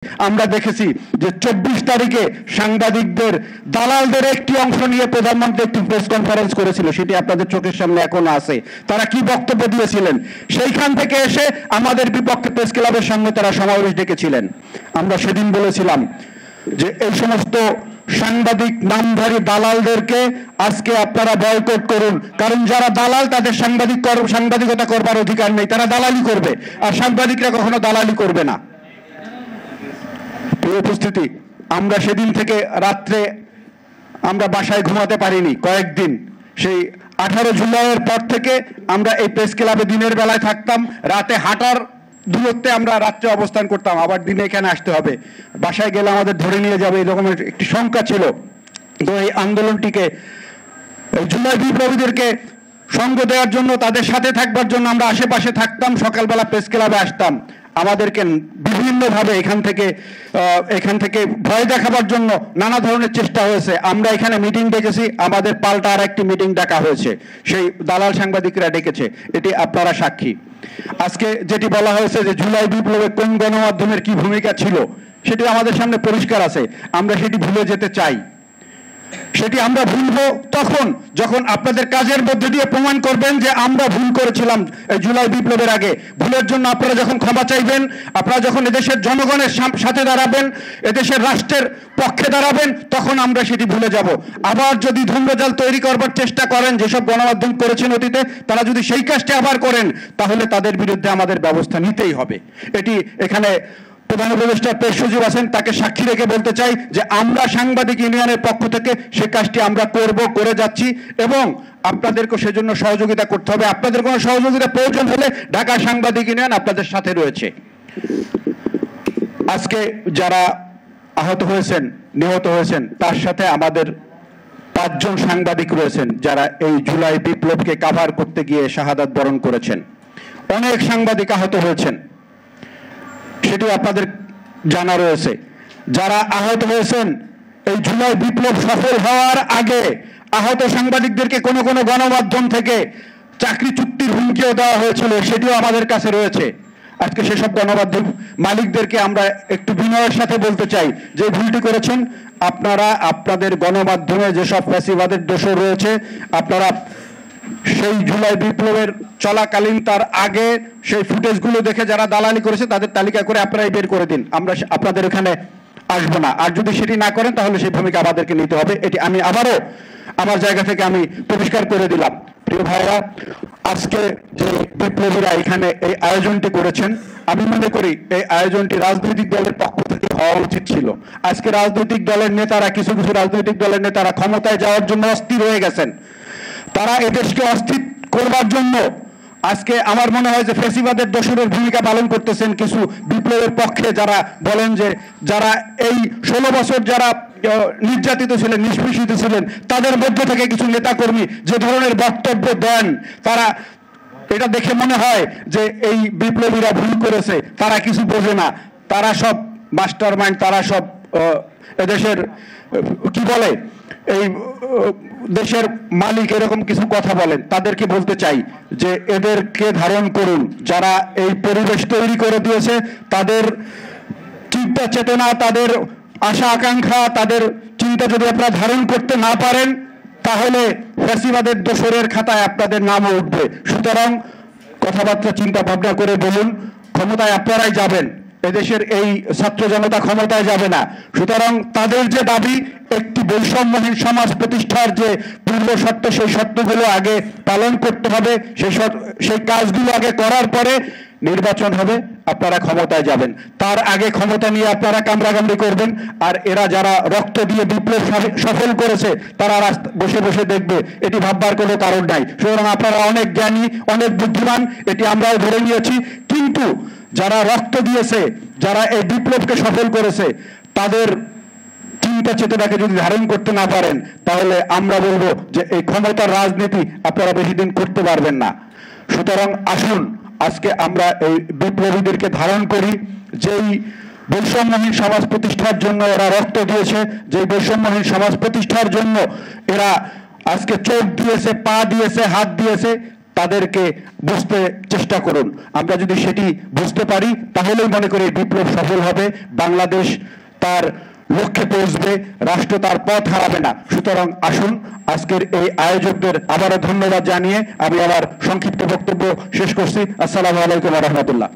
আমরা দেখেছি যে 24 তারিখে সাংবাদিকদের দালালদের একটি অংশ নিয়ে প্রধানমন্ত্রী একটি প্রেস কনফারেন্স করেছিল, সেটি আপনাদের চোখের সামনে এখনো আছে। তারা কি বক্তব্য দিয়েছিলেন, সেইখান থেকে এসে আমাদের বিপক্ষে প্রেস ক্লাবের সামনে তারা সমাবেশ ডেকেছিলেন। আমরা সেদিন বলেছিলাম যে এই সমস্ত সাংবাদিক নামধারী দালালদেরকে আজকে আপনারা বয়কট করুন, কারণ যারা দালাল তাদের সাংবাদিকতা করবার অধিকার নেই, তারা দালালি করবে, আর সাংবাদিকরা কখনো দালালি করবে না। উপস্থিতি, আমরা সেদিন থেকে রাত্রে আমরা বাসায় ঘুমাতে পারিনি কয়েকদিন। সেই 18 জুলাইয়ের পর থেকে আমরা এই প্রেস ক্লাবে দিনের বেলায় থাকতাম, রাতে হাঁটার দূরত্বে আমরা রাত্রে অবস্থান করতাম, আবার দিনে এখানে আসতে হবে, বাসায় গেলে আমাদের ধরে নিয়ে যাবে, এরকমের একটি শঙ্কা ছিল। তো এই আন্দোলনটিকে, জুলাই বিপ্লবীদেরকে সঙ্গ দেওয়ার জন্য, তাদের সাথে থাকবার জন্য আমরা আশেপাশে থাকতাম, সকালবেলা প্রেস ক্লাবে আসতাম। আমাদেরকে বিভিন্নভাবে এখান থেকে ভয় দেখাবার জন্য নানা ধরনের চেষ্টা হয়েছে। আমরা এখানে মিটিং ডেকেছি, আমাদের পাল্টা আর একটি মিটিং ডাকা হয়েছে, সেই দালাল সাংবাদিকরা ডেকেছে, এটি আপনারা সাক্ষী। আজকে যেটি বলা হয়েছে যে জুলাই বিপ্লবে কোন গণমাধ্যমের কি ভূমিকা ছিল, সেটি আমাদের সামনে পরিষ্কার আছে। আমরা সেটি ভুলে যেতে চাই। সেটি আমরা ভুলবো তখন যখন আপনাদের কাজের মধ্যে দিয়ে প্রমাণ করবেন যে আমরা ভুল করেছিলাম জুলাই বিপ্লবের আগে। ভুলের জন্য আপনারা যখন ক্ষমা চাইবেন, আপনারা যখন এদেশের জনগণের সাথে দাঁড়াবেন, এদেশের রাষ্ট্রের পক্ষে দাঁড়াবেন, তখন আমরা সেটি ভুলে যাব। আবার যদি ধূম্রজাল তৈরি করবার চেষ্টা করেন, যেসব গণমাধ্যম করেছেন অতীতে, তারা যদি সেই কাজটি আবার করেন, তাহলে তাদের বিরুদ্ধে আমাদের ব্যবস্থা নিতেই হবে। এটি এখানে প্রধান উপদেষ্টা প্রেস সচিব আছেন, তাকে সাক্ষী রেখে বলতে চাই যে আমরা সাংবাদিক ইউনিয়নের পক্ষ থেকে সে কাজটি আমরা করে যাচ্ছি, এবং আপনাদেরকে সেজন্য সহযোগিতা করতে হবে। আপনাদের কোনো সহযোগিতা প্রয়োজন হলে ঢাকা সাংবাদিক ইউনিয়ন আপনাদের সাথে রয়েছে। আজকে যারা আহত হয়েছেন, নিহত হয়েছেন, তার সাথে আমাদের 5 জন সাংবাদিক রয়েছেন যারা এই জুলাই বিপ্লবকে কাভার করতে গিয়ে শাহাদাত বরণ করেছেন। অনেক সাংবাদিক আহত হয়েছেন, সেটি আপনাদের জানা রয়েছে। যারা আহত হয়েছেন, এই জুলাই বিপ্লব সফল হওয়ার আগে আহত সাংবাদিকদেরকে কোনো গণমাধ্যম থেকে চাকরি চুক্তির হুমকিও দেওয়া হয়েছিল, সেটিও আমাদের কাছে রয়েছে। আজকে সেসব গণমাধ্যম মালিকদেরকে আমরা একটু বিনয়ের সাথে বলতে চাই যে ভুলটি করেছেন আপনারা। আপনাদের গণমাধ্যমে যেসব ফ্যাসিবাদের দোষর রয়েছে, আপনারা সেই জুলাই বিপ্লবের চলাকালীন তার আগে সেই ফুটেজগুলো দেখে যারা দালালি করেছে তাদের তালিকা করে আপনারাই বের করে দিন। আমরা আপনাদের এখানে আসবো না, আর যদি সেটি না করেন তাহলে সেই ভূমিকা আমাদেরকে নিতে হবে। এটি আমি আবারও আমার জায়গা থেকে আমি পরিষ্কার করে দিলাম। প্রিয় ভাইরা, আজকে যে বিপ্লবীরা এখানে এই আয়োজনটি করেছেন, আমি মনে করি এই আয়োজনটি রাজনৈতিক দলের পক্ষ থেকে হওয়া উচিত ছিল। আজকে রাজনৈতিক দলের নেতারা, কিছু রাজনৈতিক দলের নেতারা ক্ষমতায় যাওয়ার জন্য অস্থির হয়ে গেছেন। তারা এদেশকে অস্থির করবার জন্য আজকে আমার মনে হয় যে ফ্যাসিবাদের দোসরের ভূমিকা পালন করতেছেন কিছু বিপ্লবের পক্ষে, যারা বলেন যে যারা এই 16 বছর যারা নির্যাতিত ছিলেন, নিষ্পেষিত ছিলেন, তাদের মধ্য থেকে কিছু নেতাকর্মী যে ধরনের বক্তব্য দেন, তারা এটা দেখে মনে হয় যে এই বিপ্লবীরা ভুল করেছে, তারা কিছু বোঝে না, তারা সব মাস্টার মাইন্ড, তারা সব এদেশের কি বলে এই দেশের মালিক, এরকম কিছু কথা বলেন। তাদেরকে বলতে চাই যে এদেরকে ধারণ করুন। যারা এই পরিবেশ তৈরি করে দিয়েছে, তাদের চিন্তা চেতনা, তাদের আশা আকাঙ্ক্ষা, তাদের চিন্তা যদি আপনারা ধারণ করতে না পারেন, তাহলে ফ্যাসিবাদের দোসরের খাতায় আপনাদের নামও উঠবে। সুতরাং কথাবার্তা চিন্তা ভাবনা করে বলুন, ক্ষমতায় আপনারাই যাবেন, এদেশের এই ছাত্র জনতা ক্ষমতায় যাবে না। সুতরাং তাদের যে দাবি, একটি বৈষম্যহীন সমাজ প্রতিষ্ঠার যে পূর্ব শর্ত, সেই শর্তগুলো আগে পালন করতে হবে। সেই কাজগুলো আগে করার পরে নির্বাচন হবে, আপনারা ক্ষমতায় যাবেন। তার আগে ক্ষমতা নিয়ে আপনারা কামড়াকামড়ি করবেন, আর এরা যারা রক্ত দিয়ে বিপ্লব সফল করেছে তারা বসে বসে দেখবে, এটি ভাববার কোনো কারণ নাই। সুতরাং আপনারা অনেক জ্ঞানী, অনেক বুদ্ধিমান, এটি আমরাও ধরে নিয়েছি। কিন্তু যারা রক্ত দিয়েছে, যারা এই বিপ্লবকে সফল করেছে, তাদের চিন্তা চেতনাকে যদি ধারণ করতে না পারেন, তাহলে আমরা বলবো যে এই ক্ষমতার রাজনীতি আপনারা বেশি দিন করতে পারবেন না। সুতরাং আসুন আজকে আমরা এই বিপ্লবীদেরকে ধারণ করি, যেই বৈষম্যহীন সমাজ প্রতিষ্ঠার জন্য এরা রক্ত দিয়েছে, যেই বৈষম্যহীন সমাজ প্রতিষ্ঠার জন্য এরা আজকে চোখ দিয়েছে, পা দিয়েছে, হাত দিয়েছে, তাদেরকে বুঝতে চেষ্টা করুন। আমরা যদি সেটি বুঝতে পারি তাহলেই মনে করি এই বিপ্লব সফল হবে, বাংলাদেশ তার লক্ষ্যে পৌঁছবে, রাষ্ট্র তার পথ হারাবে না। সুতরাং আসুন, আজকের এই আয়োজকদের আবারও ধন্যবাদ জানিয়ে আমি আমার সংক্ষিপ্ত বক্তব্য শেষ করছি। আসসালামু আলাইকুম ওয়া রাহমাতুল্লাহ।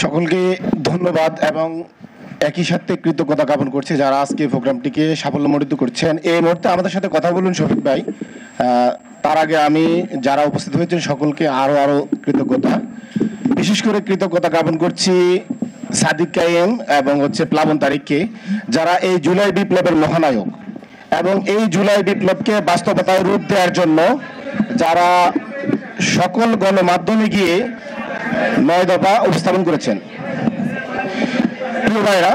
সকলকে ধন্যবাদ এবং একই সাথে কৃতজ্ঞতা জ্ঞাপন করছি যারা আজকে প্রোগ্রামটিকে সাফল্যমণ্ডিত করছেন। এই মুহূর্তে আমাদের সাথে কথা বলুন শফিক ভাই। তার আগে আমি যারা উপস্থিত হয়েছেন সকলকে আরো কৃতজ্ঞতা, বিশেষ করে কৃতজ্ঞতা জ্ঞাপন করছি সাদিক কাইম এবং প্লাবন তারিককে, যারা এই জুলাই বিপ্লবের মহানায়ক এবং এই জুলাই বিপ্লবকে বাস্তবতায় রূপ দেওয়ার জন্য যারা সকল গণমাধ্যমে গিয়ে 9 দফা উপস্থাপন করেছেন। প্রিয় ভাইরা,